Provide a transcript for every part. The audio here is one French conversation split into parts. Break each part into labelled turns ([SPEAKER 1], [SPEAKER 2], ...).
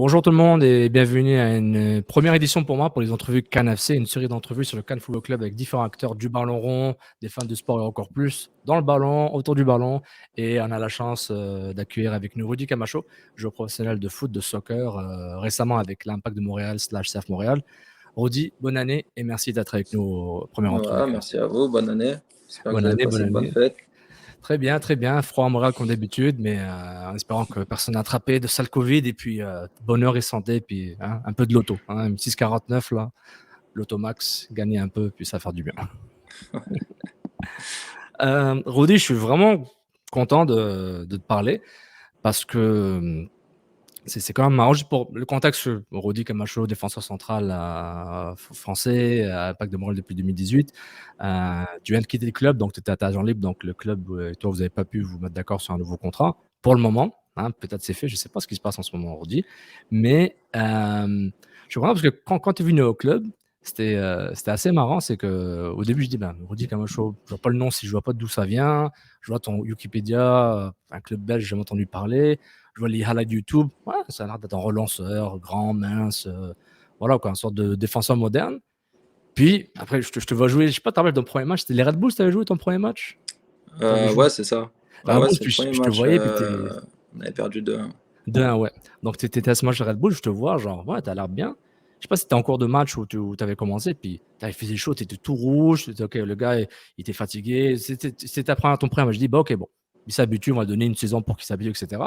[SPEAKER 1] Bonjour tout le monde et bienvenue à une première édition pour moi pour les entrevues Cannes FC, une série d'entrevues sur le Cannes Football Club avec différents acteurs du ballon rond, des fans de sport et encore plus, dans le ballon, autour du ballon. Et on a la chance d'accueillir avec nous Rudy Camacho, joueur professionnel de foot, de soccer, récemment avec l'Impact de Montréal / CF Montréal. Rudy, bonne année et merci d'être avec nous aux premières entrevues
[SPEAKER 2] Voilà,
[SPEAKER 1] Cannes
[SPEAKER 2] merci
[SPEAKER 1] FC.
[SPEAKER 2] à vous, bonne année. J'espère que vous
[SPEAKER 1] Bonne
[SPEAKER 2] avez
[SPEAKER 1] année,
[SPEAKER 2] passé
[SPEAKER 1] bonne
[SPEAKER 2] de bonnes
[SPEAKER 1] année.
[SPEAKER 2] fêtes.
[SPEAKER 1] Très bien, très bien. Froid à Montréal comme d'habitude, mais en espérant que personne n'a attrapé de sale Covid et puis bonheur et santé, puis un peu de loto. Une 6,49 là, l'auto max, gagner un peu, puis ça va faire du bien. Rudy, je suis vraiment content de te parler parce que c'est quand même marrant. Juste pour le contexte, Rudy Camacho, défenseur central français, à Impact de Montréal depuis 2018. Tu viens de quitter le club, donc tu étais à ta agent libre. Donc le club, toi, vous n'avez pas pu vous mettre d'accord sur un nouveau contrat pour le moment. Peut-être c'est fait, je ne sais pas ce qui se passe en ce moment, Rudy. Mais je suis content parce que quand tu es venu au club, c'était assez marrant. C'est qu'au début, je dis, Rudy Camacho, je ne vois pas le nom, si je ne vois pas d'où ça vient. Je vois ton Wikipédia, un club belge, j'ai jamais entendu parler. Je vois les highlights YouTube. Ouais, ça a l'air d'être un relanceur, grand, mince. Voilà, quoi, une sorte de défenseur moderne. Puis, après, je te vois jouer. Je sais pas, tu te rappelles ton premier match. C'était les Red Bulls, tu avais joué ton premier match. Tu avais joué
[SPEAKER 2] Ouais, c'est ça.
[SPEAKER 1] les
[SPEAKER 2] Ouais,
[SPEAKER 1] Red
[SPEAKER 2] ouais,
[SPEAKER 1] Bulls,
[SPEAKER 2] c'est le
[SPEAKER 1] puis
[SPEAKER 2] premier
[SPEAKER 1] je te
[SPEAKER 2] match.
[SPEAKER 1] voyais, puis t'es
[SPEAKER 2] On avait perdu 2-1.
[SPEAKER 1] 2-1, ouais. Donc, tu étais à ce match de Red Bull, je te vois, genre, ouais, tu as l'air bien. Je sais pas si c'était en cours de match où tu avais commencé, puis il faisait chaud, tu étais tout rouge. Ok, le gars, il était fatigué. C'était après ton premier match. Je dis, ok, bon, il s'habitue, on va donner une saison pour qu'il s'habitue, etc.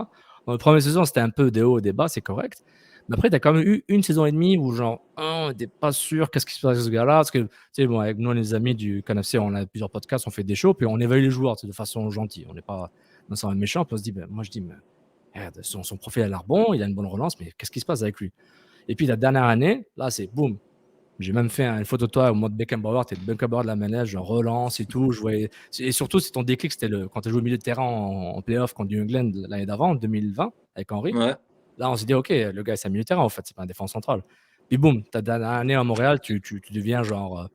[SPEAKER 1] Dans la première saison, c'était un peu des hauts et des bas, c'est correct. Mais après, tu as quand même eu une saison et demie où, genre, on n'était pas sûr qu'est-ce qui se passe avec ce gars-là. Parce que, tu sais, bon, avec nous, les amis du CanFC, on a plusieurs podcasts, on fait des shows, puis on évalue les joueurs de façon gentille. On n'est pas dans un méchant, puis on se dit, moi, je dis, mais regarde, son profil a l'air bon, il a une bonne relance, mais qu'est-ce qui se passe avec lui? Et puis la dernière année, là, c'est boum. J'ai même fait une photo de toi au mode Beckenbauer, tu es le Beckenbauer de la manège, je relance et tout. Et surtout, c'est ton déclic, c'était quand tu as joué au milieu de terrain en playoff contre New England l'année d'avant, en 2020, avec Henry.
[SPEAKER 2] Ouais.
[SPEAKER 1] Là, on s'est dit, OK, le gars, c'est un milieu de terrain, en fait, c'est pas un défense central. Puis boum, ta dernière année à Montréal, tu deviens genre,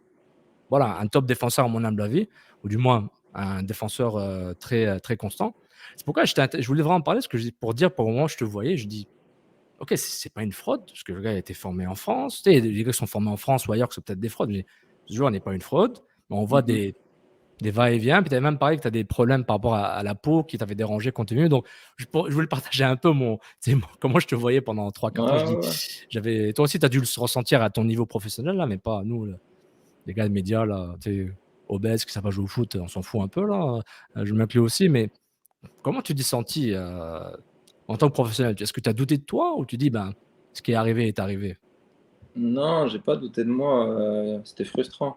[SPEAKER 1] voilà, un top défenseur, à mon humble avis, ou du moins un défenseur très constant. C'est pourquoi je voulais vraiment parler, parce que pour dire, pour le moment, je te voyais, je dis, OK, c'est pas une fraude, parce que le gars a été formé en France. Tu sais, les gars qui sont formés en France ou ailleurs, c'est peut-être des fraudes, mais ce joueur n'est pas une fraude. Mais on voit
[SPEAKER 2] Mhm.
[SPEAKER 1] des va-et-vient. Puis tu avais même parlé que tu as des problèmes par rapport à la peau qui t'avaient dérangé quand tu es venu. Donc, je voulais partager un peu comment je te voyais pendant 3-4 ans. Je
[SPEAKER 2] Ouais,
[SPEAKER 1] dis,
[SPEAKER 2] ouais.
[SPEAKER 1] toi aussi, tu as dû le ressentir à ton niveau professionnel, là, mais pas nous, là, les gars de médias, là, tu sais, obèses, qui ne savent pas jouer au foot, on s'en fout un peu, là. Je m'inclus aussi, mais comment tu t'es senti en tant que professionnel? Est-ce que tu as douté de toi ou tu dis, ce qui est arrivé est arrivé?
[SPEAKER 2] Non, j'ai pas douté de moi. C'était frustrant.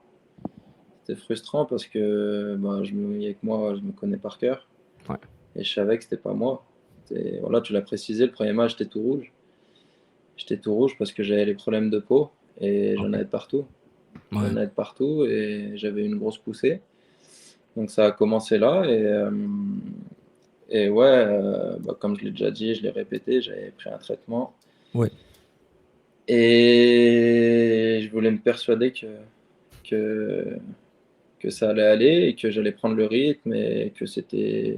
[SPEAKER 2] C'était frustrant parce que je me voyais que moi, je me connais par cœur.
[SPEAKER 1] Ouais.
[SPEAKER 2] Et je savais que c'était pas moi. Voilà, tu l'as précisé, le premier match, j'étais tout rouge. J'étais tout rouge parce que j'avais les problèmes de peau et j'en
[SPEAKER 1] OK.
[SPEAKER 2] avais de partout.
[SPEAKER 1] Ouais.
[SPEAKER 2] J'en avais de partout et j'avais une grosse poussée. Donc ça a commencé là et ouais, comme je l'ai déjà dit, je l'ai répété, j'avais pris un traitement
[SPEAKER 1] Ouais.
[SPEAKER 2] et je voulais me persuader que, que ça allait aller et que j'allais prendre le rythme et que c'était,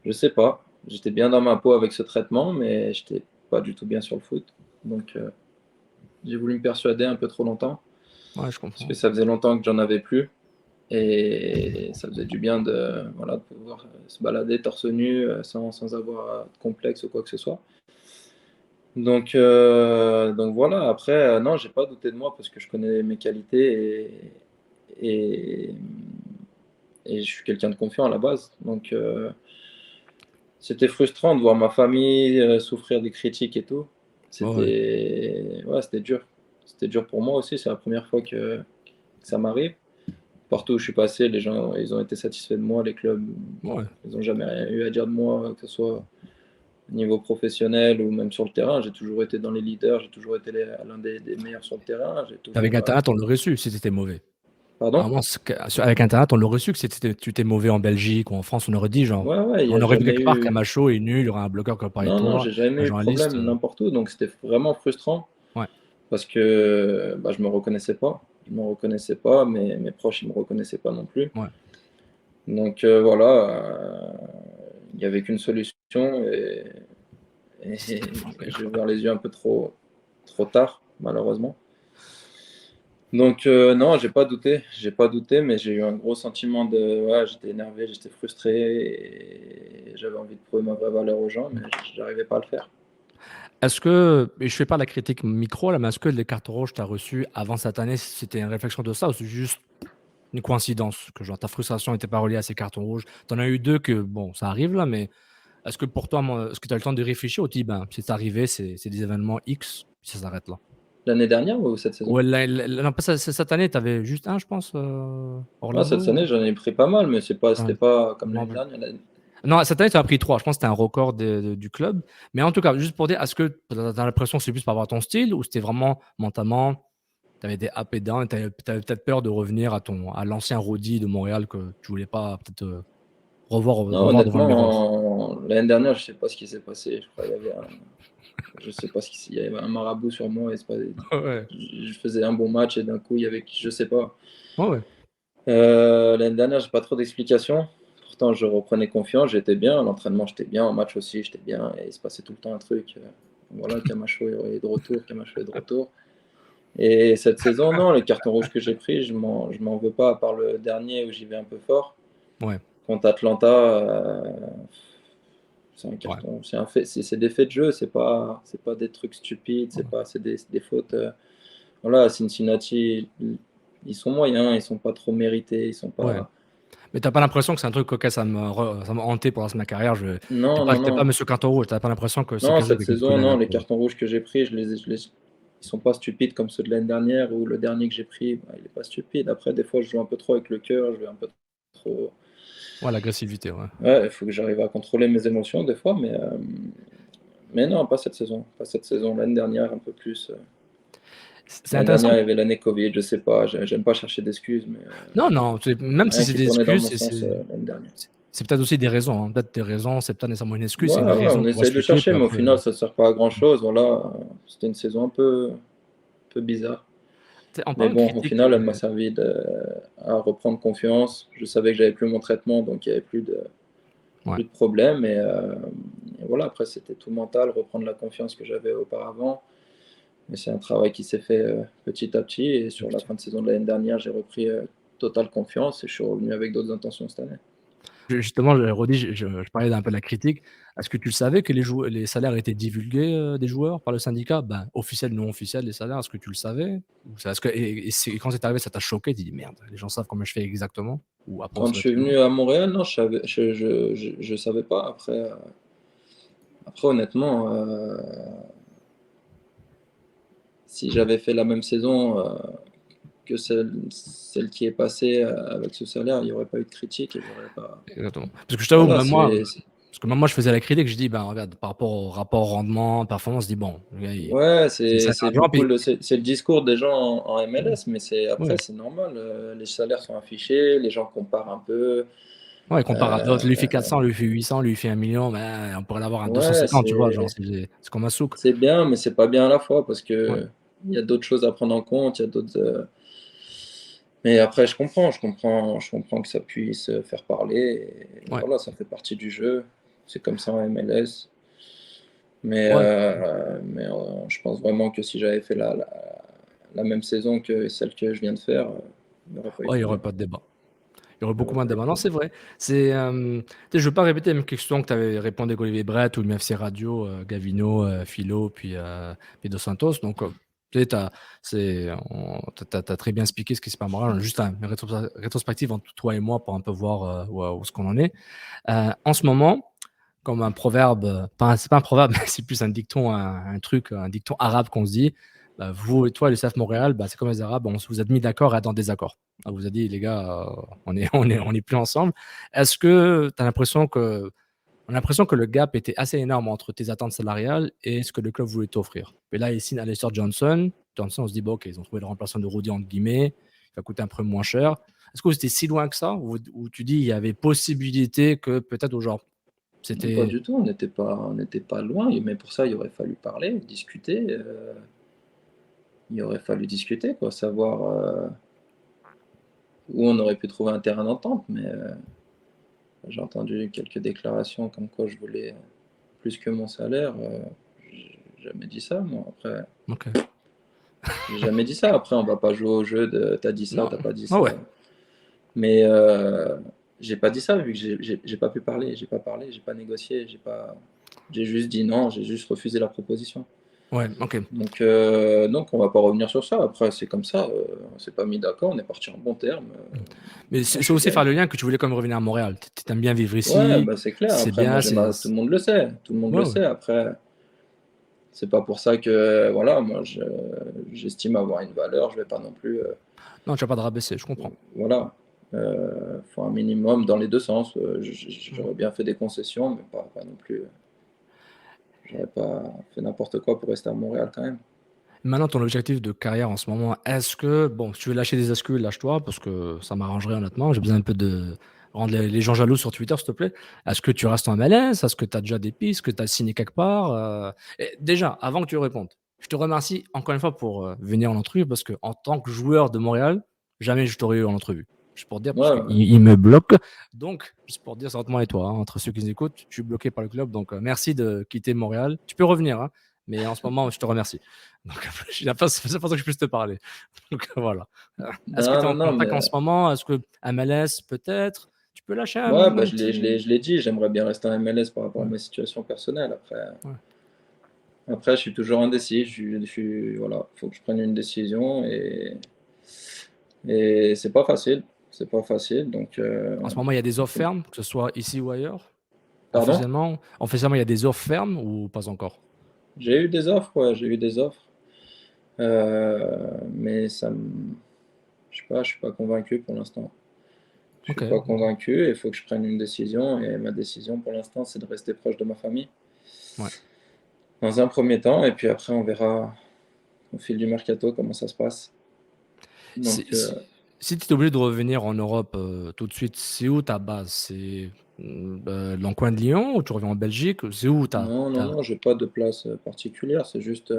[SPEAKER 2] je sais pas, j'étais bien dans ma peau avec ce traitement, mais j'étais pas du tout bien sur le foot. Donc j'ai voulu me persuader un peu trop longtemps
[SPEAKER 1] Ouais, je
[SPEAKER 2] parce que
[SPEAKER 1] comprends.
[SPEAKER 2] ça faisait longtemps que j'en avais plus. Et ça faisait du bien de pouvoir se balader torse nu sans avoir de complexe ou quoi que ce soit. Donc voilà, après, non, j'ai pas douté de moi parce que je connais mes qualités et, et je suis quelqu'un de confiant à la base. Donc c'était frustrant de voir ma famille souffrir des critiques et tout.
[SPEAKER 1] Ouais.
[SPEAKER 2] C'était dur. C'était dur pour moi aussi, c'est la première fois que ça m'arrive. Partout où je suis passé, les gens, ils ont été satisfaits de moi, les clubs,
[SPEAKER 1] Ouais.
[SPEAKER 2] ils n'ont jamais rien eu à dire de moi, que ce soit au niveau professionnel ou même sur le terrain. J'ai toujours été dans les leaders, j'ai toujours été l'un des meilleurs sur le terrain. J'ai
[SPEAKER 1] Avec
[SPEAKER 2] toujours.
[SPEAKER 1] internet, on l'aurait su si tu étais mauvais.
[SPEAKER 2] Pardon?
[SPEAKER 1] Vraiment, avec internet, on l'aurait su que tu étais mauvais en Belgique ou en France. On aurait dit, genre,
[SPEAKER 2] Ouais, ouais, il n'y
[SPEAKER 1] on
[SPEAKER 2] a
[SPEAKER 1] aurait vu
[SPEAKER 2] jamais
[SPEAKER 1] quelque part
[SPEAKER 2] eu.
[SPEAKER 1] Camacho est nul, il y aura un blogueur qui va parler de
[SPEAKER 2] Non, non,
[SPEAKER 1] toi,
[SPEAKER 2] j'ai jamais
[SPEAKER 1] un
[SPEAKER 2] eu de
[SPEAKER 1] journaliste.
[SPEAKER 2] problème n'importe où. Donc c'était vraiment frustrant
[SPEAKER 1] Ouais.
[SPEAKER 2] parce que je me reconnaissais pas. Je me reconnaissais pas, mes proches, ils me reconnaissaient pas non plus.
[SPEAKER 1] Ouais.
[SPEAKER 2] Donc voilà, il n'y avait qu'une solution et j'ai ouvert les yeux un peu trop tard, malheureusement. Donc non, j'ai pas douté, mais j'ai eu un gros sentiment de ouais, j'étais énervé, j'étais frustré et j'avais envie de prouver ma vraie valeur aux gens, mais j'arrivais pas à le faire.
[SPEAKER 1] Est-ce que, et je fais pas la critique micro là, mais est-ce que les cartons rouges que tu as reçus avant cette année, c'était une réflexion de ça ou c'est juste une coïncidence que genre ta frustration n'était pas reliée à ces cartons rouges? Tu en as eu 2 que bon, ça arrive là, mais est-ce que pour toi, est-ce que tu as eu le temps de réfléchir ou tu dis: «Ben, c'est arrivé, c'est des événements X, puis ça s'arrête là»?
[SPEAKER 2] L'année dernière ou cette saison?
[SPEAKER 1] Ouais, la non, pas cette année, tu avais juste un je pense,
[SPEAKER 2] Ah, cette
[SPEAKER 1] Orlando?
[SPEAKER 2] année, j'en ai pris pas mal, mais
[SPEAKER 1] Ouais,
[SPEAKER 2] c'était pas
[SPEAKER 1] je
[SPEAKER 2] comme
[SPEAKER 1] m'en
[SPEAKER 2] l'année
[SPEAKER 1] rappelle.
[SPEAKER 2] dernière.
[SPEAKER 1] Non, cette année, tu en as pris 3. Je pense que c'était un record du club. Mais en tout cas, juste pour dire, est-ce que tu as l'impression que c'est plus par rapport à ton style ou c'était vraiment mentalement, tu avais des up et down et tu avais peut-être peur de revenir à l'ancien Rody de Montréal que tu voulais pas peut-être,
[SPEAKER 2] Non,
[SPEAKER 1] revoir devant le miroir?
[SPEAKER 2] honnêtement, l'année dernière, je sais pas ce qui s'est passé. Je crois il y avait un je sais pas ce qui il y avait un marabout sur moi et c'est pas
[SPEAKER 1] Ouais,
[SPEAKER 2] je faisais un bon match et d'un coup, il y avait je sais pas.
[SPEAKER 1] ouais, ouais.
[SPEAKER 2] L'année dernière, j'ai pas trop d'explications. Pourtant, je reprenais confiance, j'étais bien, à l'entraînement, j'étais bien, en match aussi, j'étais bien et il se passait tout le temps un truc, voilà, Camacho est de retour, Camacho est de retour et cette saison, non, les cartons rouges que j'ai pris, je m'en veux pas à part le dernier où j'y vais un peu fort.
[SPEAKER 1] Ouais,
[SPEAKER 2] Contre Atlanta, c'est un
[SPEAKER 1] ouais,
[SPEAKER 2] carton, c'est un fait, c'est des faits de jeu, c'est pas des trucs stupides,
[SPEAKER 1] ouais,
[SPEAKER 2] c'est des fautes, voilà, Cincinnati, ils sont moyens, ils sont pas trop mérités, ils sont
[SPEAKER 1] ouais.
[SPEAKER 2] pas
[SPEAKER 1] Mais tu as pas l'impression que c'est un truc auquel ça m'a hanté pour le reste de ma carrière,
[SPEAKER 2] non, non,
[SPEAKER 1] tu
[SPEAKER 2] non.
[SPEAKER 1] pas monsieur carton rouge, tu as pas l'impression que c'est
[SPEAKER 2] Non,
[SPEAKER 1] quelque chose
[SPEAKER 2] cette
[SPEAKER 1] avec une
[SPEAKER 2] saison,
[SPEAKER 1] colère un
[SPEAKER 2] non, les
[SPEAKER 1] peu?
[SPEAKER 2] cartons rouges que j'ai pris, ils sont pas stupides comme ceux de l'année dernière ou le dernier que j'ai pris, bah, il est pas stupide. Après, des fois, je joue un peu trop avec le cœur, je vais un peu trop.
[SPEAKER 1] Ouais, l'agressivité, ouais.
[SPEAKER 2] Ouais, il faut que j'arrive à contrôler mes émotions des fois, mais non, pas cette saison. Pas cette saison. L'année dernière, un peu plus.
[SPEAKER 1] C'est
[SPEAKER 2] L'année
[SPEAKER 1] intéressant.
[SPEAKER 2] dernière, il y avait l'année Covid, je sais pas, j'aime pas chercher d'excuses, mais
[SPEAKER 1] Non, non, même si
[SPEAKER 2] rien
[SPEAKER 1] c'est
[SPEAKER 2] qui
[SPEAKER 1] des
[SPEAKER 2] tournait dans
[SPEAKER 1] excuses,
[SPEAKER 2] mon sens l'année dernière.
[SPEAKER 1] c'est peut-être aussi des raisons, hein. Peut-être des raisons, c'est pas nécessairement une excuse,
[SPEAKER 2] Ouais,
[SPEAKER 1] c'est une
[SPEAKER 2] ouais,
[SPEAKER 1] raison
[SPEAKER 2] on
[SPEAKER 1] pour
[SPEAKER 2] essaye de
[SPEAKER 1] expliquer,
[SPEAKER 2] chercher,
[SPEAKER 1] puis
[SPEAKER 2] mais au
[SPEAKER 1] après,
[SPEAKER 2] final, ça sert pas à grand chose. Voilà, c'était une saison un peu bizarre.
[SPEAKER 1] tu sais, en
[SPEAKER 2] Mais
[SPEAKER 1] parlant de
[SPEAKER 2] bon, au
[SPEAKER 1] critique,
[SPEAKER 2] final, elle m'a servi à reprendre confiance. Je savais que j'avais plus mon traitement, donc il y avait
[SPEAKER 1] ouais,
[SPEAKER 2] plus de problème. Et voilà, après, c'était tout mental, reprendre la confiance que j'avais auparavant. Mais c'est un travail qui s'est fait petit à petit. Et sur la fin de saison de l'année dernière, j'ai repris totale confiance et je suis revenu avec d'autres intentions cette année.
[SPEAKER 1] justement, je redis, je parlais d'un peu de la critique. Est-ce que tu le savais que les salaires étaient divulgués, des joueurs par le syndicat? Ben, officiel, non officiel, les salaires, est-ce que tu le savais? Ou c'est est-ce que et c'est quand c'est arrivé, ça t'a choqué? Tu dis: «Merde, les gens savent combien je fais exactement?» ou
[SPEAKER 2] Quand je suis
[SPEAKER 1] approximativement?
[SPEAKER 2] venu à Montréal, non, je savais pas. Après honnêtement, si j'avais fait la même saison que celle qui est passée avec ce salaire, il n'y aurait pas eu de critique et j'aurais pas.
[SPEAKER 1] Exactement. Parce que je t'avoue,
[SPEAKER 2] Voilà,
[SPEAKER 1] même moi parce que même moi, je faisais la critique, je dis: «Ben, regarde, par rapport au rapport rendement, performance», je dis: «Bon, le gars,
[SPEAKER 2] ouais,
[SPEAKER 1] ça fait
[SPEAKER 2] c'est
[SPEAKER 1] argent»,
[SPEAKER 2] beaucoup
[SPEAKER 1] puis
[SPEAKER 2] c'est le discours des gens en
[SPEAKER 1] ouais,
[SPEAKER 2] MLS, mais
[SPEAKER 1] ouais.
[SPEAKER 2] après c'est normal, les salaires sont affichés, les gens comparent un peu,
[SPEAKER 1] Ouais, comparé à d'autres, lui il fait
[SPEAKER 2] heu,
[SPEAKER 1] 400, lui il fait 800, lui il fait 1 000 000, ben, on pourrait l'avoir à
[SPEAKER 2] ouais,
[SPEAKER 1] 250, tu vois? Genre, c'est comme un souk.
[SPEAKER 2] c'est bien, mais c'est pas bien à la fois parce
[SPEAKER 1] Ouais,
[SPEAKER 2] qu'il y a d'autres choses à prendre en compte, il y a d'autres, mais après je comprends que ça puisse, faire parler et
[SPEAKER 1] ouais,
[SPEAKER 2] voilà, ça fait partie du jeu. C'est comme ça en MLS.
[SPEAKER 1] ouais,
[SPEAKER 2] Je pense vraiment que si j'avais fait la même saison que celle que je viens de faire, il n'y aurait pas eu de
[SPEAKER 1] ouais, il y aurait
[SPEAKER 2] problème.
[SPEAKER 1] pas de débat. Il y aurait
[SPEAKER 2] Il n'y
[SPEAKER 1] beaucoup
[SPEAKER 2] aurait
[SPEAKER 1] moins de
[SPEAKER 2] pas eu de
[SPEAKER 1] débat. Non, c'est
[SPEAKER 2] problème.
[SPEAKER 1] vrai. C'est, tu sais, je veux pas répéter la même question que tu avais répondu avec Olivier Brett ou le MFC Radio, Gavino, Philo, puis Dos Santos. Donc, tu sais, tu as très bien expliqué ce qui se passe à Montréal. On a juste une rétrospective entre toi et moi pour un peu voir, où est-ce qu'on en est. En ce moment, comme un proverbe, pas c'est pas un proverbe, mais c'est plus un dicton, un dicton arabe qu'on se dit, bah, vous et toi, le CF Montréal, bah, c'est comme les Arabes, on vous a mis d'accord à être en désaccord. On vous a dit: «Les gars, on est plus ensemble». Est-ce que tu as l'impression que on a l'impression que le gap était assez énorme entre tes attentes salariales et ce que le club voulait t'offrir? Et là, ils signent Alistair Johnson. Johnson, on se dit: «Bah, OK, ils ont trouvé le remplaçant de Rudy entre guillemets, il va coûter un peu moins cher». Est-ce que vous étiez si loin que ça ou tu dis il y avait possibilité que peut-être au genre
[SPEAKER 2] Non, pas
[SPEAKER 1] c'était
[SPEAKER 2] du tout, on n'était pas loin, mais pour ça, il aurait fallu parler, discuter, il aurait fallu discuter quoi, savoir, où on aurait pu trouver un terrain d'entente, mais j'ai entendu quelques déclarations comme quoi je voulais plus que mon salaire, j'ai jamais dit ça, moi. Après,
[SPEAKER 1] Ok.
[SPEAKER 2] j'ai jamais dit ça. Après, on va pas jouer au jeu de t'as dit ça,
[SPEAKER 1] Non.
[SPEAKER 2] t'as pas dit
[SPEAKER 1] Ah
[SPEAKER 2] ça.
[SPEAKER 1] ouais.
[SPEAKER 2] Mais j'ai pas dit ça vu que j'ai pas pu parler, j'ai pas parlé, j'ai pas négocié, j'ai juste dit non, j'ai juste refusé la proposition.
[SPEAKER 1] Ouais, ok.
[SPEAKER 2] Donc on va pas revenir sur ça. Après, c'est comme ça, on s'est pas mis d'accord, on est parti en bon terme.
[SPEAKER 1] Mais
[SPEAKER 2] Moi, je
[SPEAKER 1] c'est
[SPEAKER 2] suis
[SPEAKER 1] aussi
[SPEAKER 2] game.
[SPEAKER 1] faire le lien que tu voulais quand même revenir à Montréal. Tu aimes bien vivre
[SPEAKER 2] Ouais,
[SPEAKER 1] ici,
[SPEAKER 2] bah c'est clair.
[SPEAKER 1] c'est
[SPEAKER 2] Après, moi,
[SPEAKER 1] bien,
[SPEAKER 2] tout le monde le sait. Tout le monde
[SPEAKER 1] Ouais,
[SPEAKER 2] le
[SPEAKER 1] ouais.
[SPEAKER 2] sait. Après, c'est pas pour ça que, voilà, moi, j'estime avoir une valeur. Je vais pas non plus,
[SPEAKER 1] Non, tu vas pas te rabaisser, je comprends.
[SPEAKER 2] voilà. Faut un minimum dans les deux sens.
[SPEAKER 1] Mhm.
[SPEAKER 2] J'aurais bien fait des concessions, mais pas non plus. J'aurais pas fait n'importe quoi pour rester à Montréal quand même.
[SPEAKER 1] Maintenant, ton objectif de carrière en ce moment, est-ce que, bon, si tu veux lâcher des excuses, lâche-toi, parce que ça m'arrangerait honnêtement. J'ai besoin un peu de rendre les gens jaloux sur Twitter, s'il te plaît. Est-ce que tu restes en MLS? Est-ce que tu as déjà des pistes? Est-ce que tu as signé quelque part? Et déjà, avant que tu répondes, je te remercie encore une fois pour venir en entrevue, parce que en tant que joueur de Montréal, jamais je t'aurais eu en entrevue. Juste pour te dire, parce
[SPEAKER 2] Ouais,
[SPEAKER 1] qu'il
[SPEAKER 2] ouais.
[SPEAKER 1] il me bloque. Donc, juste pour te dire, c'est entre moi et toi, hein, entre ceux qui nous écoutent, je suis bloqué par le club. Donc, merci de quitter Montréal. Tu peux revenir, hein, mais en ce moment, je te remercie. Donc, c'est pas ça que je puisse te parler. Donc, voilà. Est-ce que tu es
[SPEAKER 2] Non,
[SPEAKER 1] en
[SPEAKER 2] non,
[SPEAKER 1] contact en
[SPEAKER 2] mais
[SPEAKER 1] ce moment? Est-ce que MLS, peut-être? Tu peux lâcher
[SPEAKER 2] ouais, bah,
[SPEAKER 1] un petit.
[SPEAKER 2] je l'ai dit, j'aimerais bien rester en MLS par rapport à
[SPEAKER 1] Ouais,
[SPEAKER 2] ma situation personnelle.
[SPEAKER 1] ouais.
[SPEAKER 2] Après, je suis toujours indécis. Voilà, faut que je prenne une décision et c'est pas facile. C'est pas facile. Donc,
[SPEAKER 1] En ce moment, il y a des offres fermes, que ce soit ici ou ailleurs?
[SPEAKER 2] pardon?
[SPEAKER 1] Officiellement, il y a des offres fermes ou pas encore?
[SPEAKER 2] J'ai eu des offres, ouais, j'ai eu des offres. Mais je suis pas convaincu pour l'instant. Je suis
[SPEAKER 1] Ok.
[SPEAKER 2] pas convaincu. Il faut que je prenne une décision et ma décision pour l'instant, c'est de rester proche de ma famille
[SPEAKER 1] Ouais.
[SPEAKER 2] dans un premier temps et puis après, on verra au fil du mercato comment ça se passe.
[SPEAKER 1] Si,
[SPEAKER 2] Donc,
[SPEAKER 1] si tu es obligé de revenir en Europe tout de suite, c'est où ta base? C'est dans le coin de Lyon ou tu reviens en Belgique? C'est où
[SPEAKER 2] non, non, non, j'ai pas de place particulière. C'est juste,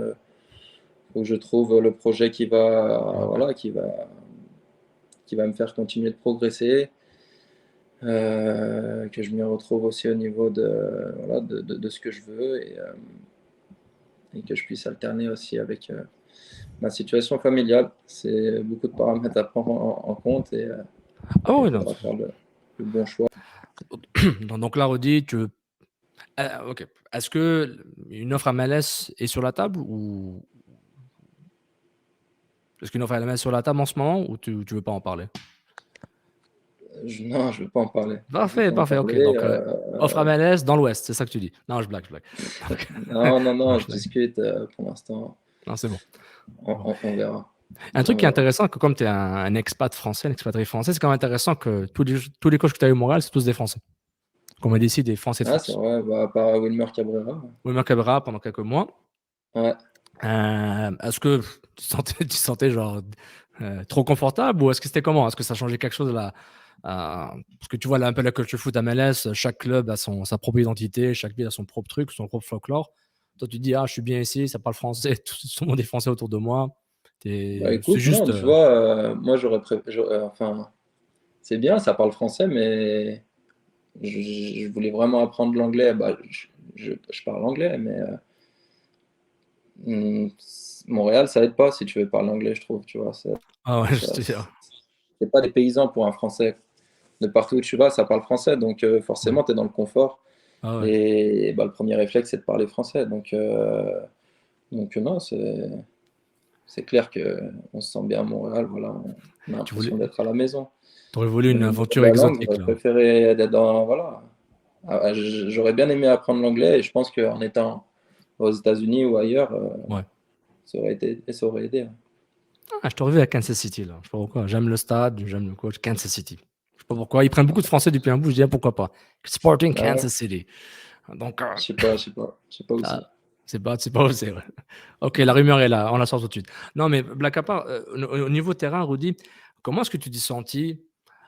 [SPEAKER 2] faut que je trouve le projet
[SPEAKER 1] Ok.
[SPEAKER 2] voilà, qui va me faire continuer de progresser, que je m'y retrouve aussi au niveau voilà, de ce que je veux et que je puisse alterner aussi avec ma situation familiale. C'est beaucoup de paramètres à prendre en compte et
[SPEAKER 1] Ah
[SPEAKER 2] il
[SPEAKER 1] oui, non.
[SPEAKER 2] faudra faire le bon choix.
[SPEAKER 1] Donc là, Rodi, ok. Est-ce que une offre à MLS est sur la table ou est-ce qu'une offre à MLS est sur la table en ce moment ou tu veux pas en parler?
[SPEAKER 2] Non, je ne veux pas en parler. Je veux
[SPEAKER 1] Parfait,
[SPEAKER 2] pas en
[SPEAKER 1] parfait, ok.
[SPEAKER 2] parler.
[SPEAKER 1] Donc, offre à MLS dans l'Ouest, c'est ça que tu dis. Non, je blague, je blague. Donc,
[SPEAKER 2] Non, non,
[SPEAKER 1] non,
[SPEAKER 2] non,
[SPEAKER 1] je
[SPEAKER 2] je
[SPEAKER 1] blague.
[SPEAKER 2] discute pour l'instant.
[SPEAKER 1] Non, c'est bon. Bon.
[SPEAKER 2] On verra.
[SPEAKER 1] Un truc
[SPEAKER 2] On
[SPEAKER 1] qui est
[SPEAKER 2] verra.
[SPEAKER 1] intéressant, que comme tu es un expat français, un expatrié français, c'est quand même intéressant que tous les coachs que tu as eu au Montréal, c'est tous des Français. Qu'on m'a décidé des Français de
[SPEAKER 2] Ah, c'est
[SPEAKER 1] France.
[SPEAKER 2] vrai, bah, à part Wilmer Cabrera.
[SPEAKER 1] Wilmer Cabrera pendant quelques mois.
[SPEAKER 2] Ouais.
[SPEAKER 1] Est-ce que tu sentais genre trop confortable ou est-ce que c'était comment? Est-ce que ça changeait quelque chose là? Parce que tu vois là un peu la culture foot MLS, chaque club a sa propre identité, chaque ville a son propre truc, son propre folklore. Toi tu te dis ah je suis bien ici, ça parle français, tout le monde est français autour de moi.
[SPEAKER 2] Bah
[SPEAKER 1] C'est
[SPEAKER 2] écoute, non,
[SPEAKER 1] juste
[SPEAKER 2] tu vois, moi enfin, c'est bien, ça parle français, mais je voulais vraiment apprendre l'anglais. Bah, je parle anglais, mais hmm, Montréal, ça aide pas si tu veux parler anglais, je trouve, tu vois.
[SPEAKER 1] ah ouais je
[SPEAKER 2] Ça,
[SPEAKER 1] te dis, ah,
[SPEAKER 2] c'est pas des paysans pour un Français. De partout où tu vas, ça parle français, donc
[SPEAKER 1] ouais.
[SPEAKER 2] forcément, tu es dans le confort.
[SPEAKER 1] Ah ouais.
[SPEAKER 2] Et bah, le premier réflexe, c'est de parler français. Donc non, c'est clair qu'on se sent bien à Montréal. Voilà, on a
[SPEAKER 1] Tu voulais,
[SPEAKER 2] l'impression d'être à la maison.
[SPEAKER 1] t'aurais voulu
[SPEAKER 2] Mais
[SPEAKER 1] une
[SPEAKER 2] au niveau de
[SPEAKER 1] aventure
[SPEAKER 2] la langue,
[SPEAKER 1] exotique
[SPEAKER 2] j'aurais
[SPEAKER 1] là.
[SPEAKER 2] préféré être dans. Voilà. J'aurais bien aimé apprendre l'anglais et je pense qu'en étant aux États-Unis ou ailleurs,
[SPEAKER 1] Ouais.
[SPEAKER 2] ça aurait aidé.
[SPEAKER 1] Ah, je t'aurais vu à Kansas City là. Je sais pas pourquoi. J'aime le stade, j'aime le coach. Kansas City. Je sais pas pourquoi. Ils prennent beaucoup de Français depuis un bout. Je dis ah, pourquoi pas. Sporting
[SPEAKER 2] Ah ouais,
[SPEAKER 1] Kansas City. Donc,
[SPEAKER 2] je sais pas
[SPEAKER 1] ah,
[SPEAKER 2] aussi.
[SPEAKER 1] c'est pas où c'est. Ouais. Ok, la rumeur est là. On la sort tout de suite. Non, mais blague à part, au niveau terrain, Rudy, comment est-ce que tu t'es senti?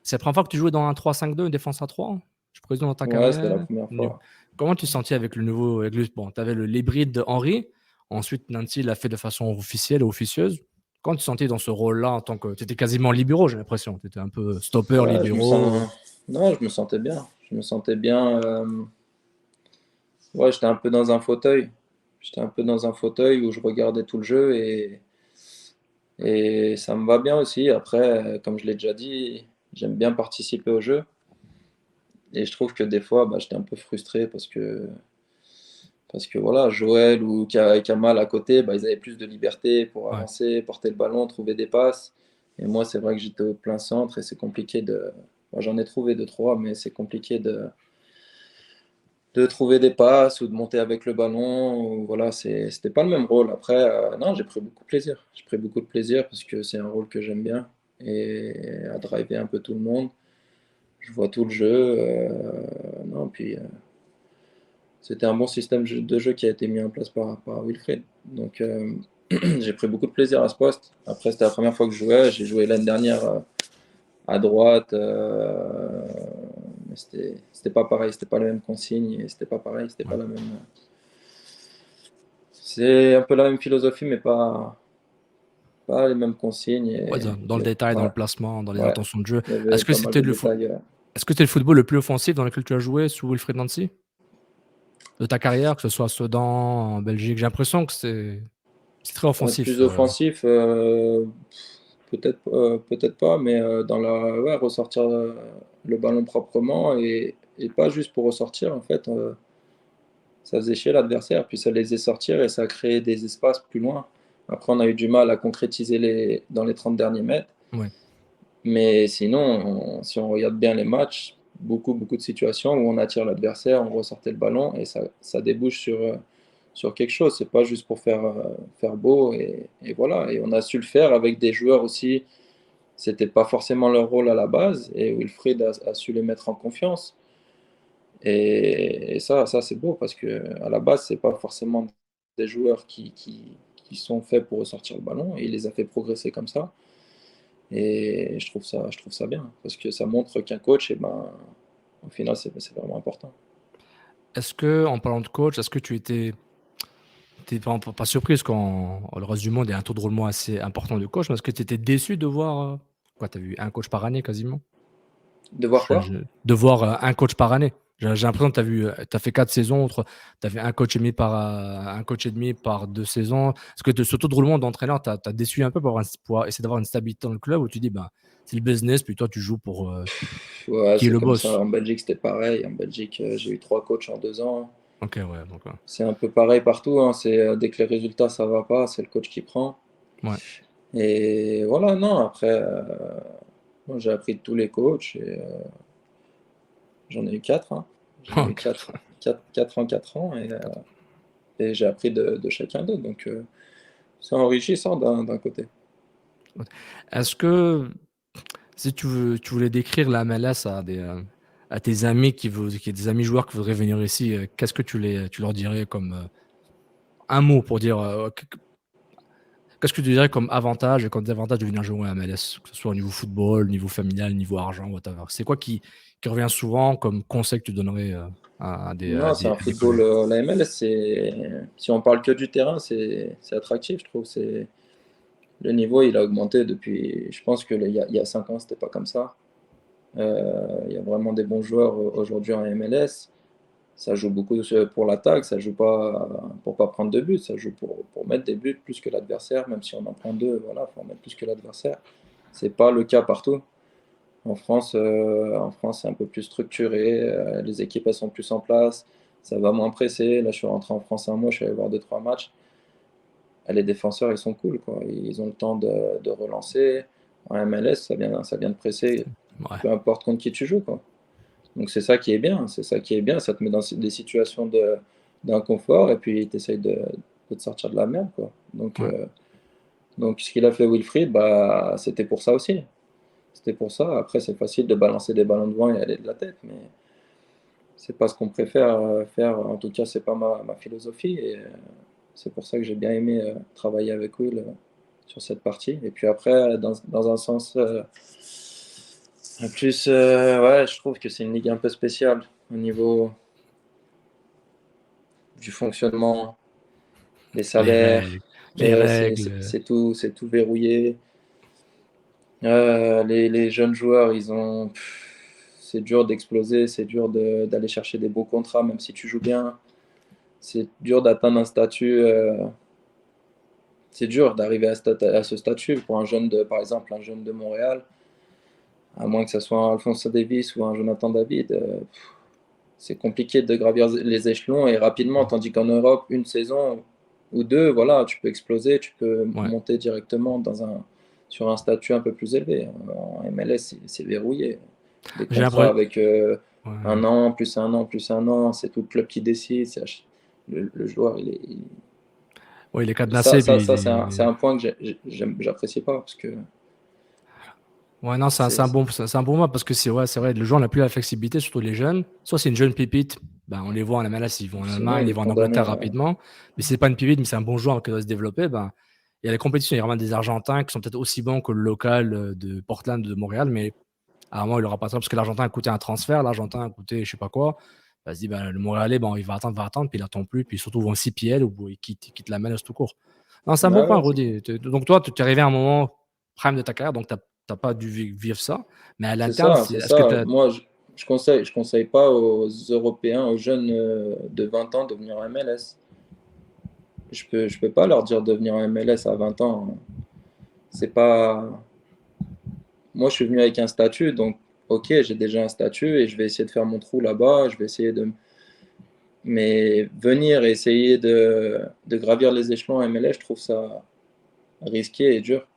[SPEAKER 1] C'est la première fois que tu jouais dans un 3-5-2, une défense à 3, je présume, dans ta
[SPEAKER 2] Ouais, c'était la
[SPEAKER 1] carrière.
[SPEAKER 2] première fois.
[SPEAKER 1] Comment tu te sentis avec le nouveau. Bon, tu avais l'hybride de Henry. Ensuite, Nancy l'a fait de façon officielle et officieuse. Quand tu te sentais dans ce rôle-là, en tant que. Tu étais quasiment libéraux, j'ai l'impression. Tu étais un peu stopper,
[SPEAKER 2] Ouais,
[SPEAKER 1] libéraux.
[SPEAKER 2] non, je me sentais bien. Je me sentais bien. Ouais, j'étais un peu dans un fauteuil. J'étais un peu dans un fauteuil où je regardais tout le jeu et ça me va bien aussi. Après, comme je l'ai déjà dit, j'aime bien participer au jeu. Et je trouve que des fois, bah, j'étais un peu frustré parce que voilà, Joël ou Kamal à côté, bah, ils avaient plus de liberté pour
[SPEAKER 1] Ouais.
[SPEAKER 2] avancer, porter le ballon, trouver des passes. Et moi, c'est vrai que j'étais au plein centre et c'est compliqué de. Moi, j'en ai trouvé deux, trois, mais c'est compliqué de trouver des passes ou de monter avec le ballon. Voilà, c'était pas le même rôle. Après, non, j'ai pris beaucoup de plaisir. J'ai pris beaucoup de plaisir parce que c'est un rôle que j'aime bien et à driver un peu tout le monde. Je vois tout le jeu. Non, puis c'était un bon système de jeu qui a été mis en place par Wilfried. Donc, j'ai pris beaucoup de plaisir à ce poste. Après, c'était la première fois que je jouais. J'ai joué l'année dernière à droite. Mais c'était pas pareil. C'était pas la même consigne. Et c'était pas pareil. C'était pas
[SPEAKER 1] Ouais.
[SPEAKER 2] la même. C'est un peu la même philosophie, mais pas les mêmes consignes.
[SPEAKER 1] Ouais,
[SPEAKER 2] Et
[SPEAKER 1] dans le détail, dans
[SPEAKER 2] ouais,
[SPEAKER 1] le placement, dans les
[SPEAKER 2] ouais.
[SPEAKER 1] intentions de jeu.
[SPEAKER 2] Il y avait
[SPEAKER 1] Est-ce que
[SPEAKER 2] pas mal
[SPEAKER 1] c'était
[SPEAKER 2] de
[SPEAKER 1] le
[SPEAKER 2] détails.
[SPEAKER 1] est-ce que c'était le football le plus offensif dans lequel tu as joué sous Wilfried Nancy? De ta carrière, que ce soit à Sedan, en Belgique? J'ai l'impression que c'est très offensif.
[SPEAKER 2] Plus offensif, peut-être pas, mais ouais, ressortir le ballon proprement et pas juste pour ressortir, en fait. Ça faisait chier l'adversaire, puis ça les faisait sortir et ça a créé des espaces plus loin. Après, on a eu du mal à concrétiser dans les 30 derniers mètres.
[SPEAKER 1] Ouais.
[SPEAKER 2] Mais sinon, si on regarde bien les matchs, beaucoup de situations où on attire l'adversaire, on ressortait le ballon et ça débouche sur quelque chose. C'est pas juste pour faire beau et voilà. Et on a su le faire avec des joueurs aussi. C'était pas forcément leur rôle à la base et Wilfried a su les mettre en confiance. Et ça c'est beau parce que à la base, c'est pas forcément des joueurs qui sont faits pour ressortir le ballon et il les a fait progresser comme ça. Et je trouve ça bien parce que ça montre qu'un coach, eh ben, au final, c'est vraiment important.
[SPEAKER 1] Est-ce que, en parlant de coach, est-ce que t'es pas surpris parce qu'en le reste du monde, il y a un taux de roulement assez important de coach, mais est-ce que tu étais déçu de voir, quoi, tu as vu un coach par année quasiment?
[SPEAKER 2] De voir quoi?
[SPEAKER 1] De voir, un coach par année. J'ai l'impression que tu as fait 4 saisons, entre tu as fait un coach et demi par 2 saisons. Est-ce que ce taux de roulement d'entraîneur t'a déçu un peu pour essayer d'avoir une stabilité dans le club où tu dis: «Ben, c'est le business», puis toi tu joues pour,
[SPEAKER 2] Ouais,
[SPEAKER 1] qui est
[SPEAKER 2] c'est
[SPEAKER 1] le
[SPEAKER 2] comme ça.
[SPEAKER 1] boss?
[SPEAKER 2] En Belgique, c'était pareil. En Belgique, j'ai eu 3 coachs en 2 ans.
[SPEAKER 1] OK, ouais, donc
[SPEAKER 2] C'est un peu pareil partout, hein. Dès que les résultats, ça va pas, c'est le coach qui prend.
[SPEAKER 1] ouais.
[SPEAKER 2] Et voilà, non, après, moi, j'ai appris de tous les coachs et j'en ai eu 4, hein. J'en ai eu
[SPEAKER 1] OK.
[SPEAKER 2] 4 en 4 ans et j'ai appris de chacun d'eux. Donc, c'est enrichissant d'un côté.
[SPEAKER 1] Est-ce que si tu voulais décrire la MLS à tes amis des amis joueurs qui voudraient venir ici, qu'est-ce que tu leur dirais comme, un mot pour dire, qu'est-ce que tu dirais comme avantage et comme désavantage de venir jouer à MLS? Que ce soit au niveau football, niveau familial, niveau argent, whatever. C'est quoi qui revient souvent comme conseil que tu donnerais,
[SPEAKER 2] Non, c'est un
[SPEAKER 1] à des
[SPEAKER 2] football,
[SPEAKER 1] collègues?
[SPEAKER 2] la MLS, si on parle que du terrain, c'est attractif, je trouve. Le niveau, il a augmenté depuis, je pense que il y a 5 ans, c'était pas comme ça. Il y a vraiment des bons joueurs aujourd'hui en MLS. Ça joue beaucoup pour l'attaque, ça joue pas pour pas prendre de buts, ça joue pour mettre des buts plus que l'adversaire, même si on en prend deux, voilà, faut en mettre plus que l'adversaire. C'est pas le cas partout. En France, c'est un peu plus structuré, les équipes elles sont plus en place, ça va moins presser. Là, je suis rentré en France un mois, je suis allé voir deux, trois matchs. Les défenseurs, ils sont cool, quoi. Ils ont le temps de relancer. En MLS, ça vient de presser,
[SPEAKER 1] Ouais,
[SPEAKER 2] peu importe contre qui tu joues, quoi. Donc c'est ça qui est bien, c'est ça qui est bien, ça te met dans des situations d'inconfort et puis tu essayes de te sortir de la merde, quoi. Donc,
[SPEAKER 1] ouais,
[SPEAKER 2] ce qu'il a fait Wilfried, bah, c'était pour ça aussi. C'était pour ça. Après, c'est facile de balancer des ballons devant et aller de la tête, mais c'est pas ce qu'on préfère faire. En tout cas, c'est pas ma philosophie et c'est pour ça que j'ai bien aimé travailler avec Will sur cette partie. Et puis après, dans un sens plus, ouais, je trouve que c'est une ligue un peu spéciale au niveau du fonctionnement, les
[SPEAKER 1] les
[SPEAKER 2] salaires,
[SPEAKER 1] règles les
[SPEAKER 2] c'est tout verrouillé. Les jeunes joueurs, c'est dur d'exploser, c'est dur d'aller chercher des beaux contrats, même si tu joues bien. c'est dur d'atteindre un statut. C'est dur d'arriver à ce statut pour un jeune de, par exemple, un jeune de Montréal, à moins que ce soit un Alphonso Davies ou un Jonathan David. C'est compliqué de gravir les échelons et rapidement, tandis qu'en Europe, une saison ou deux, voilà, tu peux exploser, tu peux
[SPEAKER 1] Ouais.
[SPEAKER 2] monter directement sur un statut un peu plus élevé. En MLS, c'est verrouillé. Des
[SPEAKER 1] J'ai
[SPEAKER 2] contrats
[SPEAKER 1] l'impression.
[SPEAKER 2] avec
[SPEAKER 1] Ouais.
[SPEAKER 2] un an, plus un an, plus un an, c'est tout le club qui décide. Le joueur,
[SPEAKER 1] Ouais, il est
[SPEAKER 2] ça,
[SPEAKER 1] cadenassé,
[SPEAKER 2] ça,
[SPEAKER 1] puis
[SPEAKER 2] ça c'est un point que j'apprécie pas parce que
[SPEAKER 1] ouais, non, c'est un
[SPEAKER 2] c'est
[SPEAKER 1] bon, c'est un bon mois parce que c'est ouais, c'est vrai, le joueur n'a plus la flexibilité, surtout les jeunes. Soit c'est une jeune pépite, ben, on les voit en MLS, ils vont en
[SPEAKER 2] sinon
[SPEAKER 1] Allemagne,
[SPEAKER 2] il
[SPEAKER 1] ils
[SPEAKER 2] est
[SPEAKER 1] vont en Angleterre
[SPEAKER 2] condamné.
[SPEAKER 1] rapidement. Mais si c'est pas une pépite, mais c'est un bon joueur qui doit se développer, ben, il y a les compétitions, il y a vraiment des Argentins qui sont peut-être aussi bons que le local de Portland, de Montréal, mais à un moment, il aura pas ça parce que l'Argentin a coûté un transfert, l'Argentin a coûté je sais pas quoi. Ben, il se dit, ben, le Montréalais, bon, il va attendre, puis il attend plus, puis surtout, ils vont aussi PL ou il quitte la MLS tout court. Non, c'est un bon
[SPEAKER 2] Ah
[SPEAKER 1] point,
[SPEAKER 2] ouais,
[SPEAKER 1] Rudy. Donc, toi, tu es arrivé à un moment prime de ta carrière, donc tu n'as pas dû vivre ça. Mais à
[SPEAKER 2] c'est
[SPEAKER 1] l'interne,
[SPEAKER 2] ça, c'est
[SPEAKER 1] est-ce que tu
[SPEAKER 2] ça.
[SPEAKER 1] as.
[SPEAKER 2] Moi, je conseille pas aux Européens, aux jeunes de 20 ans de venir en MLS. Je peux pas leur dire de venir en MLS à 20 ans. C'est pas. Moi, je suis venu avec un statut, donc ok, j'ai déjà un statut et je vais essayer de faire mon trou là-bas. Je vais essayer de. Mais venir et essayer de gravir les échelons en MLS, je trouve ça risqué et dur.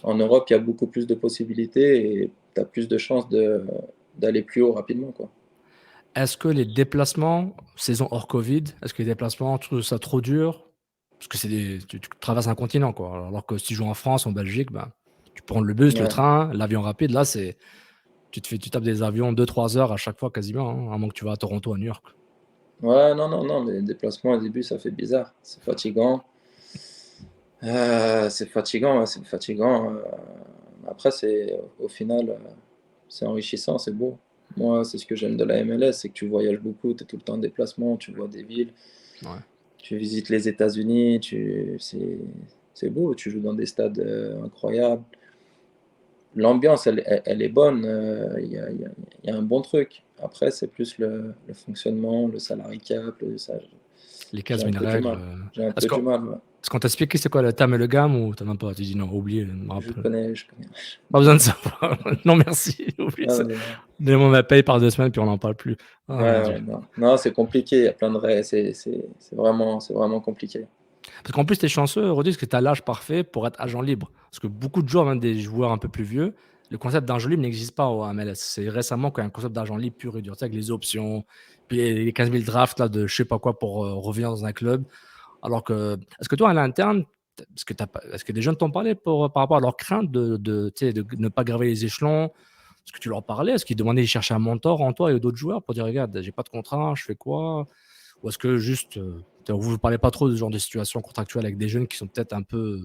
[SPEAKER 2] En Europe, il y a beaucoup plus de possibilités et tu as plus de chances d'aller plus haut rapidement, quoi.
[SPEAKER 1] Est-ce que les déplacements, saison hors Covid, est-ce que les déplacements, tu trouves ça trop dur? Parce que tu traverses un continent, quoi. Alors que si tu joues en France, en Belgique, ben, tu prends le bus, le
[SPEAKER 2] Ouais.
[SPEAKER 1] train, l'avion rapide. Là, tu tapes des avions 2-3 heures à chaque fois quasiment, hein, à moins que tu vas à Toronto, à New York.
[SPEAKER 2] Ouais, non, non, non, les déplacements au début, ça fait bizarre. C'est fatigant. C'est fatigant, ouais, c'est fatigant. Après, au final, c'est enrichissant, c'est beau. Moi, c'est ce que j'aime de la MLS, c'est que tu voyages beaucoup, tu es tout le temps en déplacement, tu vois des villes,
[SPEAKER 1] Ouais.
[SPEAKER 2] tu visites les États-Unis, c'est beau, tu joues dans des stades incroyables. L'ambiance, elle est bonne, il y a un bon truc. Après, c'est plus le fonctionnement, le salary cap, ça,
[SPEAKER 1] Les
[SPEAKER 2] j'ai un
[SPEAKER 1] 15 000
[SPEAKER 2] peu du
[SPEAKER 1] règles.
[SPEAKER 2] mal. J'ai un
[SPEAKER 1] Est-ce
[SPEAKER 2] peu
[SPEAKER 1] que-
[SPEAKER 2] du mal, ouais.
[SPEAKER 1] est-ce qu'on t'a expliqué c'est quoi le tam et le gamme ou t'as même pas? Tu dis non, oublie, je me
[SPEAKER 2] Je
[SPEAKER 1] rappelle.
[SPEAKER 2] connais, je connais.
[SPEAKER 1] Pas besoin de savoir. Non, merci. Oublie
[SPEAKER 2] Non,
[SPEAKER 1] ça.
[SPEAKER 2] mais,
[SPEAKER 1] Donnez-moi ma paye par 2 semaines, puis on n'en parle plus.
[SPEAKER 2] ouais,
[SPEAKER 1] Ah mon Dieu.
[SPEAKER 2] ouais, non. Non, c'est compliqué, il y a plein de règles, c'est vraiment compliqué.
[SPEAKER 1] Parce qu'en plus, tu es chanceux, Rodri, parce que tu as l'âge parfait pour être agent libre. Parce que beaucoup de joueurs, même des joueurs un peu plus vieux, le concept d'agent libre n'existe pas au MLS. C'est récemment qu'il y a un concept d'agent libre pur et dur, tu sais, avec les options, puis les 15 000 drafts là, de je sais pas quoi pour revenir dans un club. Alors que, est-ce que toi, à l'interne, est-ce que des jeunes t'ont parlé par rapport à leur crainte tu sais, de ne pas graver les échelons? Est-ce que tu leur parlais? Est-ce qu'ils demandaient, ils cherchaient un mentor en toi et d'autres joueurs pour dire, regarde, j'ai pas de contrat, je fais quoi? Ou est-ce que juste, vous ne parlez pas trop de ce genre de situation contractuelle avec des jeunes qui sont peut-être un peu,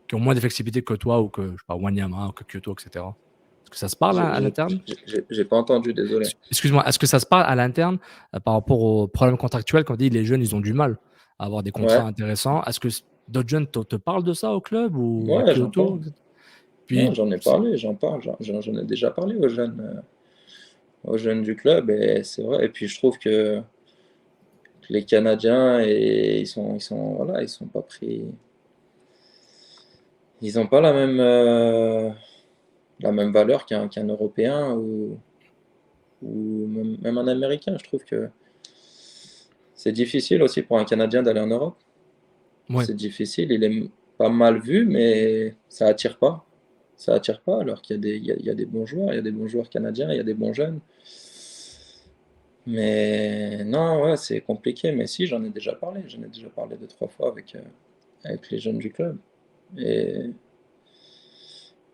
[SPEAKER 1] qui ont moins de flexibilité que toi ou que, je sais pas, Wanyama, que Kyoto, etc. Est-ce que ça se parle à l'interne?
[SPEAKER 2] J'ai pas entendu, désolé.
[SPEAKER 1] Excuse-moi, est-ce que ça se parle à l'interne par rapport aux problèmes contractuels quand on dit les jeunes, ils ont du mal à avoir des contrats
[SPEAKER 2] Ouais,
[SPEAKER 1] intéressants? Est-ce que d'autres jeunes te parlent de ça au club ou à
[SPEAKER 2] ouais, j'en parle.
[SPEAKER 1] Kyoto?
[SPEAKER 2] Non,
[SPEAKER 1] Puis,
[SPEAKER 2] j'en ai parlé, j'en parle, j'en ai déjà parlé aux jeunes du club et c'est vrai. Et puis je trouve que les Canadiens voilà, ils sont pas pris, ils ont pas la même valeur qu'un Européen ou même un Américain. Je trouve que c'est difficile aussi pour un Canadien d'aller en Europe.
[SPEAKER 1] ouais,
[SPEAKER 2] C'est difficile, il est pas mal vu, mais ça attire pas. Ça attire pas, alors qu'il y a il y a des bons joueurs, il y a des bons joueurs canadiens, il y a des bons jeunes. Mais non, ouais, c'est compliqué. Mais si, j'en ai déjà parlé. J'en ai déjà parlé deux, trois fois avec les jeunes du club. Et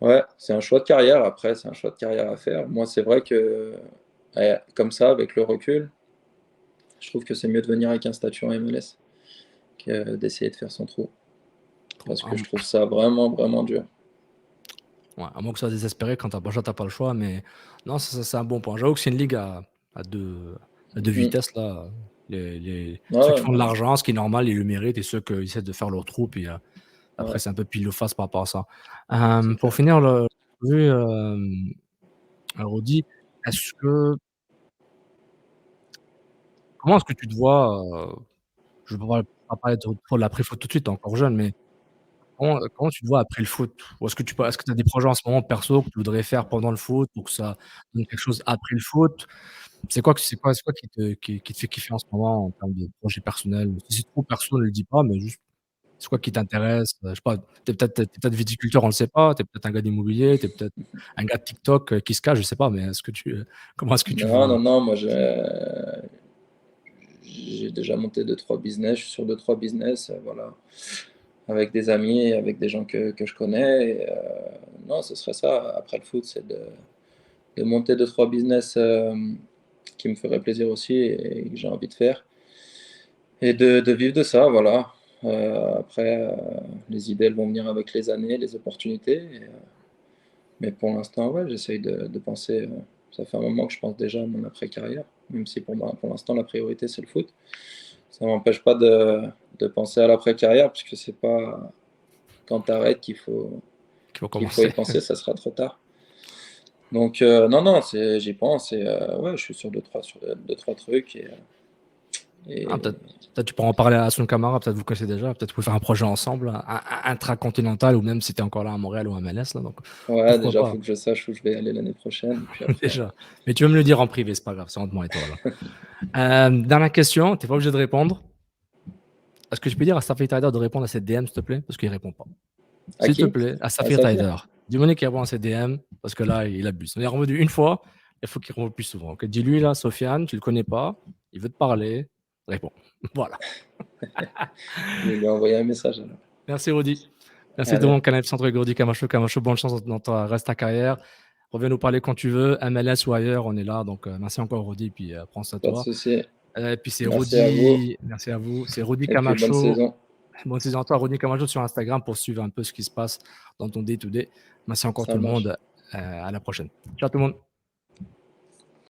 [SPEAKER 2] ouais, c'est un choix de carrière après, c'est un choix de carrière à faire. Moi, c'est vrai que, ouais, comme ça, avec le recul, je trouve que c'est mieux de venir avec un statut en MLS que d'essayer de faire son trou.
[SPEAKER 1] trop.
[SPEAKER 2] Parce que je trouve ça vraiment, vraiment dur.
[SPEAKER 1] Ouais, à moins que ça soit désespéré quand t'as pas le choix, mais non, c'est un bon point. J'avoue que c'est une ligue à deux
[SPEAKER 2] Mm.
[SPEAKER 1] vitesses, là. Ceux qui
[SPEAKER 2] Ouais,
[SPEAKER 1] font de l'argent, ce qui est normal, ils le méritent, et ceux qui essaient de faire leur trou, puis après,
[SPEAKER 2] ouais,
[SPEAKER 1] c'est un peu pile ou face par rapport à ça.
[SPEAKER 2] c'est
[SPEAKER 1] Pour
[SPEAKER 2] clair.
[SPEAKER 1] finir, vu, Rudy, est-ce que comment est-ce que tu te vois, je ne veux pas parler de l'après-foot tout de suite, tu es encore jeune, mais comment tu te vois après le foot? Ou est-ce que tu as des projets en ce moment perso que tu voudrais faire pendant le foot pour que ça donne quelque chose après le foot? C'est quoi qui te fait kiffer en ce moment en termes de projets personnels? Si c'est trop perso, ne le dis pas, mais juste c'est quoi qui t'intéresse? Je sais pas, tu es peut-être viticulteur, on le sait pas, tu es peut-être un gars d'immobilier, tu es peut-être un gars de TikTok, qui se cache, je sais pas, mais comment est-ce que tu
[SPEAKER 2] Non, non,
[SPEAKER 1] veux
[SPEAKER 2] non, moi j'ai déjà monté deux trois business, je suis sur deux trois business, voilà, avec des amis, avec des gens que je connais. Et, non, ce serait ça. Après le foot, c'est de monter deux trois business qui me feraient plaisir aussi et que j'ai envie de faire. Et de vivre de ça, voilà. Après, les idées, elles vont venir avec les années, les opportunités. Mais pour l'instant, ouais, j'essaye de penser. Ça fait un moment que je pense déjà à mon après-carrière, même si pour moi, pour l'instant, la priorité, c'est le foot. Ça ne m'empêche pas de penser à l'après-carrière, puisque c'est pas quand tu arrêtes
[SPEAKER 1] qui vont
[SPEAKER 2] qu'il faut y
[SPEAKER 1] commencer?
[SPEAKER 2] penser, ça sera trop tard. Donc, non, non, j'y pense. Et ouais, je suis sur deux, trois trucs.
[SPEAKER 1] Ah,
[SPEAKER 2] Et
[SPEAKER 1] peut-être tu pourras en parler à Sun Camara, peut-être vous connaissez déjà, peut-être vous pouvez faire un projet ensemble, un intracontinental ou même si tu es encore là à Montréal ou à MLS là, donc
[SPEAKER 2] ouais,
[SPEAKER 1] pourquoi
[SPEAKER 2] déjà, il
[SPEAKER 1] pas?
[SPEAKER 2] faut que je sache où je vais aller l'année prochaine. Puis après,
[SPEAKER 1] Déjà. Mais tu vas me le dire en privé, c'est pas grave, c'est entre moi et toi là. Dernière question, tu es pas obligé de répondre. Est-ce que tu peux dire à Safety Rider de répondre à cette DM s'il te plaît? Parce qu'il répond pas.
[SPEAKER 2] à
[SPEAKER 1] S'il te
[SPEAKER 2] qui?
[SPEAKER 1] plaît, à
[SPEAKER 2] À
[SPEAKER 1] Safety
[SPEAKER 2] Saphir?
[SPEAKER 1] Rider. Dis-moi qu'il répond à ses DM parce que là, il abuse. On est revenu une fois, il faut qu'il revienne plus souvent. OK, dis-lui là, Sofiane, tu le connais pas, il veut te parler, réponds. Voilà.
[SPEAKER 2] Je vais lui envoyer un message alors.
[SPEAKER 1] Merci Rudy. Merci de
[SPEAKER 2] Allez,
[SPEAKER 1] mon canal Centre Gordy Camacho. Camacho, bonne chance dans ta reste ta carrière. Reviens nous parler quand tu veux, MLS ou ailleurs, on est là. Donc, merci encore Rudy, puis prends soin de
[SPEAKER 2] pas de
[SPEAKER 1] toi.
[SPEAKER 2] souci.
[SPEAKER 1] Et puis c'est
[SPEAKER 2] Merci à vous.
[SPEAKER 1] Rudy, merci à vous. C'est Rudy
[SPEAKER 2] Et puis, bonne
[SPEAKER 1] Camacho.
[SPEAKER 2] saison.
[SPEAKER 1] Bonne saison à toi, Rudy Camacho sur Instagram pour suivre un peu ce qui se passe dans ton day-to-day. Merci encore
[SPEAKER 2] Ça
[SPEAKER 1] tout le monde.
[SPEAKER 2] marche.
[SPEAKER 1] À la prochaine. Ciao tout le monde.